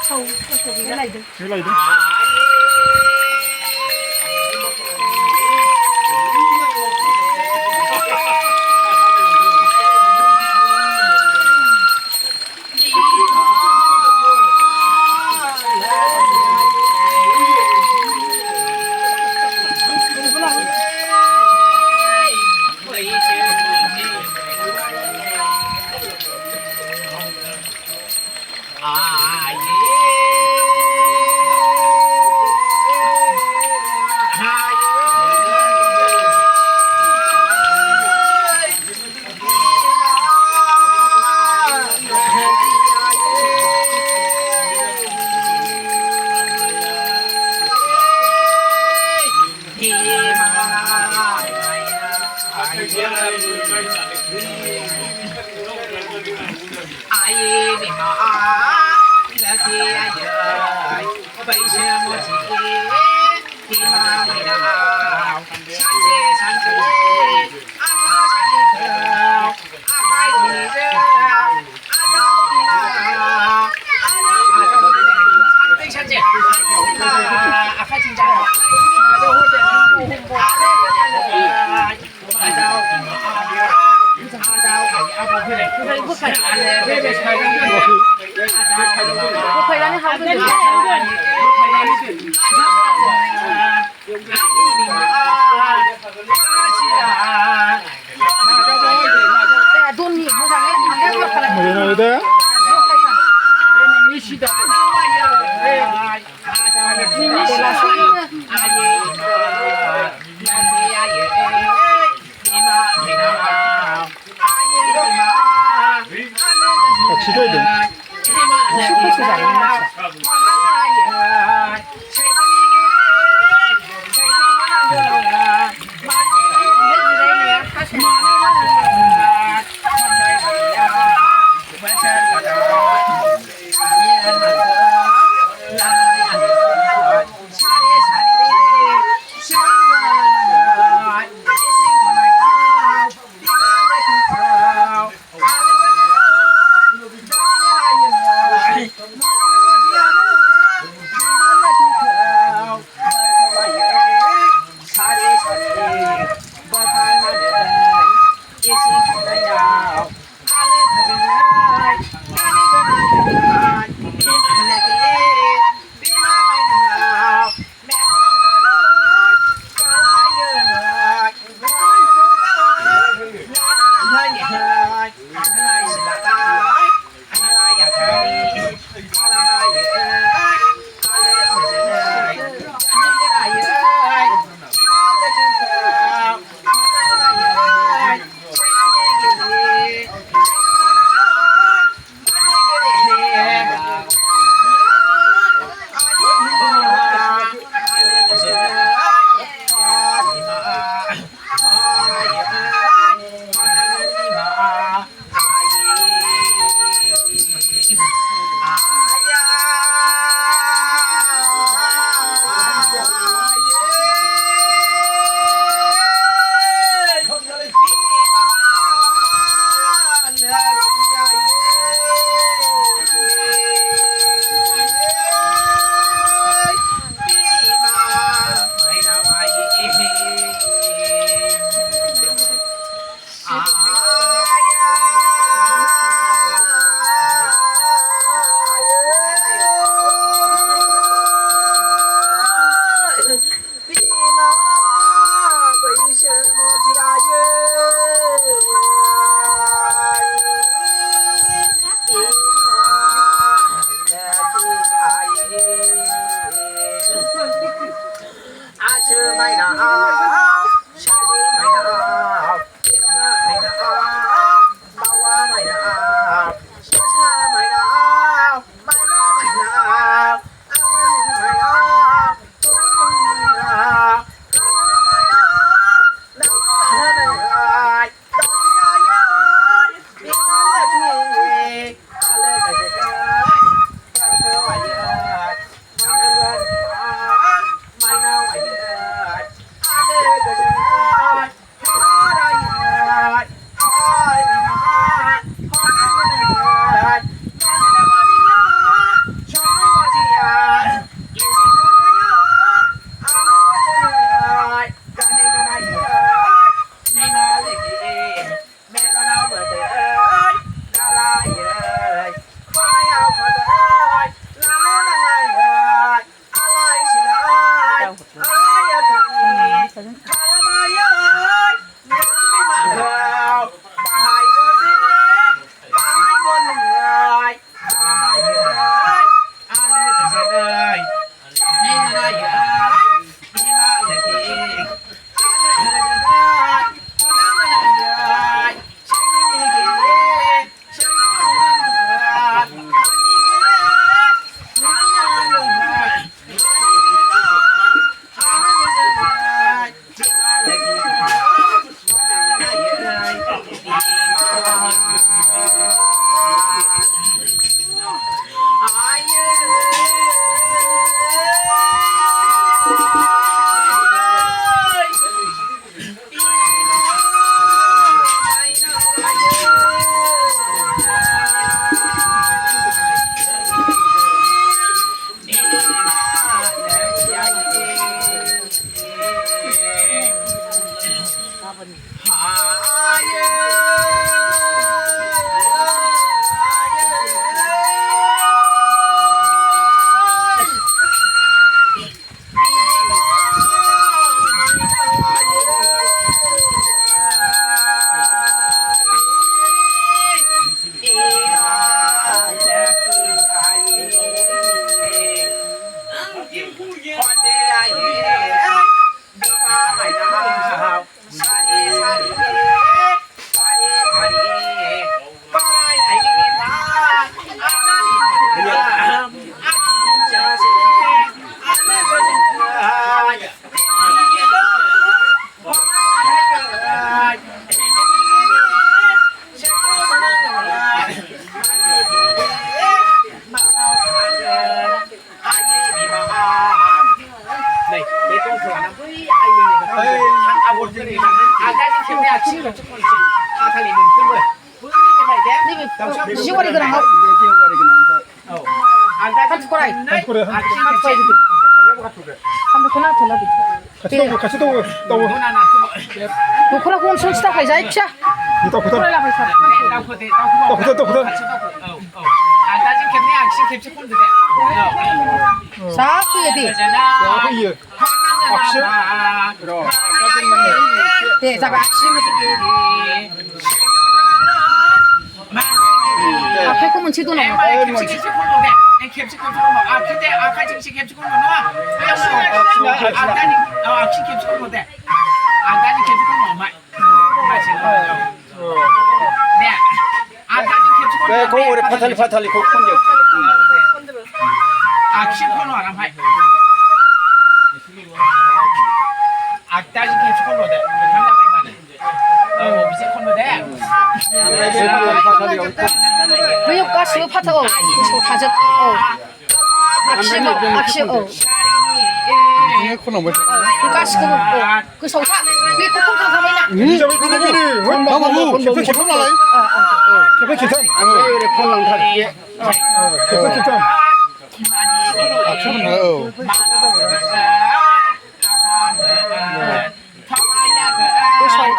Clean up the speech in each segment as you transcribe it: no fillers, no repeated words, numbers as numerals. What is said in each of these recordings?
Không, cái này được. Cái này đi. ai mi ma la ki ai bai she mo ji ti ma mi na san che a ma san ni ke a mai ni ze a do mi na san che a khai ching ja do ho de ni ho a le ke na a dao不可以，让你好个人。多你不上来，你不看来。没有的。你洗的。你洗吃对的。是不是的？ 지워리 그랑 하고 같이 거라이 한번 그나 돌아비 같이 또 노크라 공 손치다 가자 입샤 또 그래라 가자 안다진 캡네 악신 캡치 콘데 자 그게 이게 악신 돼 잡아 악심을 아 팔꿈은 지도 나와 캡치 콘데 아 근데 아까 지금 캡치 콘데 나와 안다니 악신 캡치 콘데 안다니 캡치 콘데 엄마 맞지 네 안다진 캡치 콘데 네, 거울에 파탈리 그 콘데. 악신 콘도 안 해. 악다진 캡치 콘도데 감자 많이 많네. 미세 콘도데. 왜요 가스 파타고 다적 악심 이게 코너 뭐 그 가스 그 소사 왜 코통탕 가면이나 이제 왜 나무 개표 개표 나라이 개표 개표 거울에 콘랑 탈. 개표 개표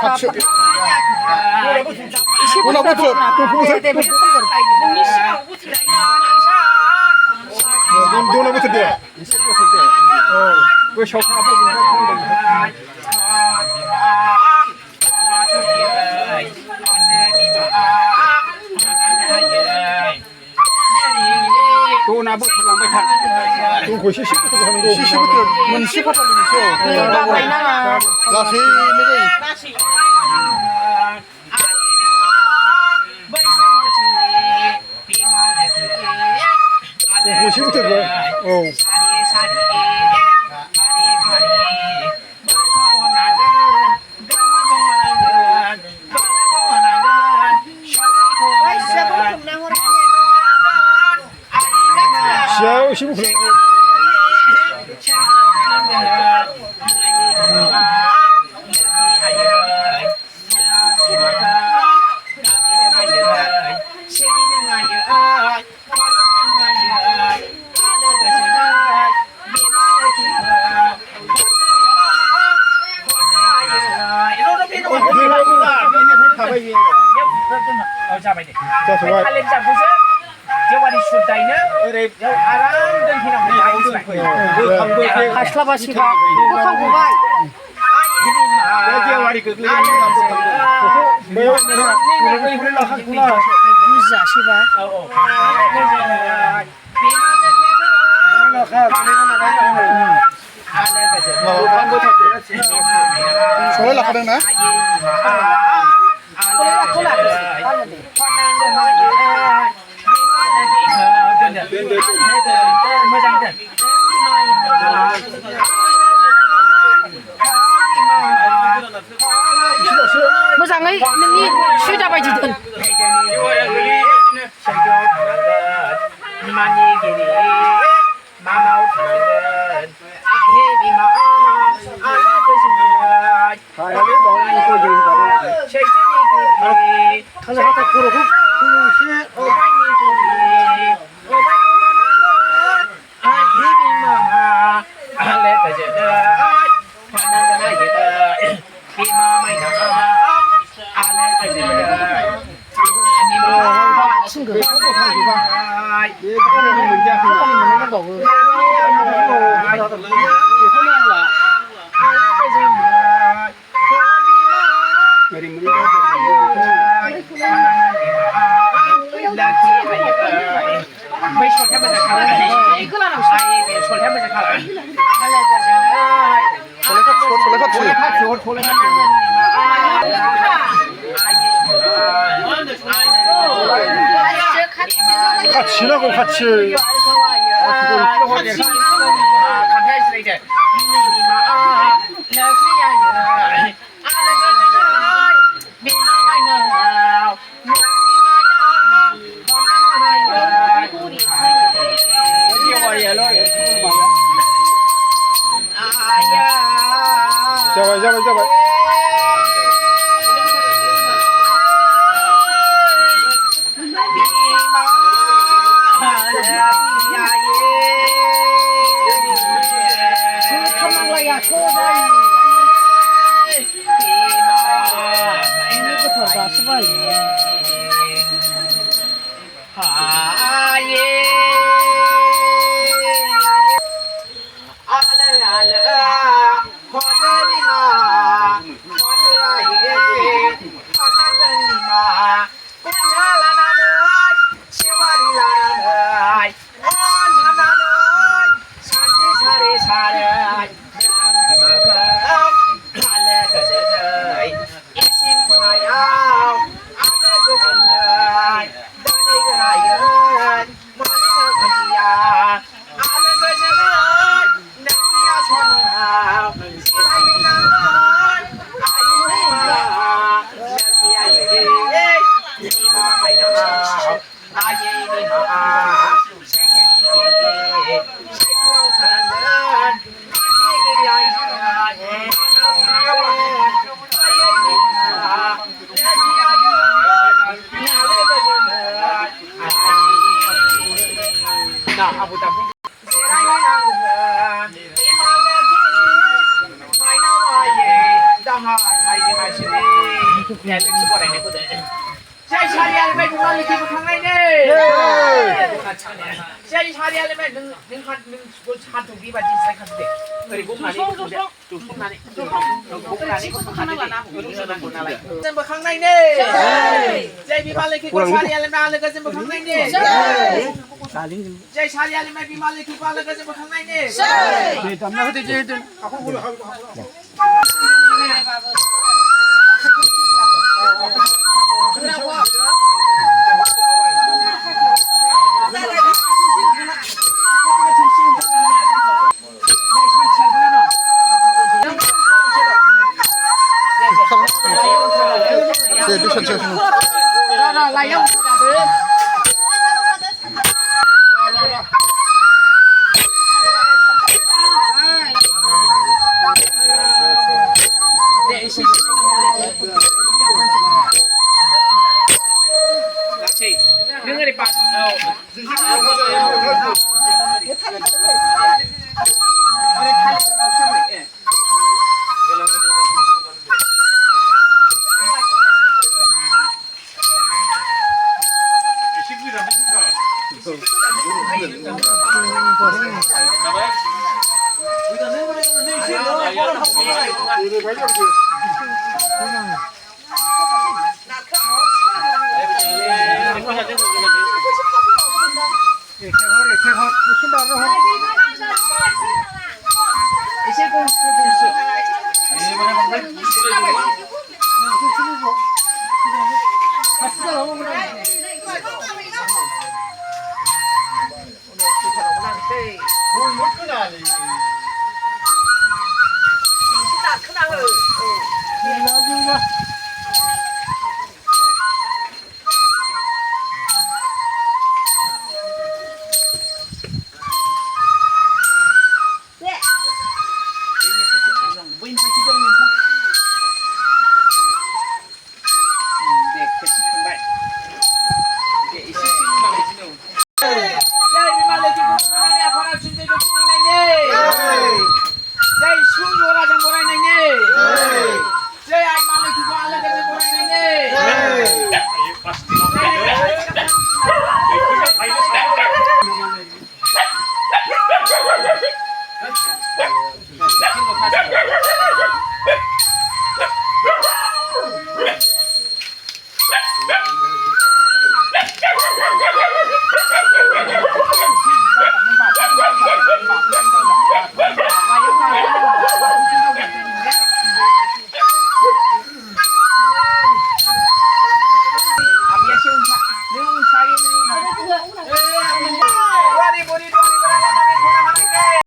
같이. 노나부터 돼 그 쇼카 보고 또 나부 탈랑 bai 탈. 또 고시 10부터 하는 거 시시부터 문 시파 탈리면서. 바바이나 라시 미리. 고시부터 돼 시야요 15%. 자, 정말. 제와리 슈다이는 아람 던히나 뭐 가슬라바시가 kok한 고바이 제와리 그 매우 유자 시바 소리라 하려나? 콜라 모장의 능이 쉬자바지든 친구 같이라고 같이 잡아 야, 초바이. 이거부터 다 수바이. 하예 알레 거들이마 거들아예 하나님이마 공차라나는 시와리라나는 온차나는 산지사리 사를 남기마금 알레 그저의 이신코나야 알레 그저의 너네가라연 머리는 그리야 아는 것은 내가 손아 시라이는 아이마 내기야 이마 마이나 아예니마 생태니 생태로 가는 너네들이야 하나 아예니마 나 아부다 Jai Shari Ali mai bimal ki pala ka se bakang nai ne 네, 담나 그때 이제 네, 미션 제 lại không để xin chị những người bạn 신발을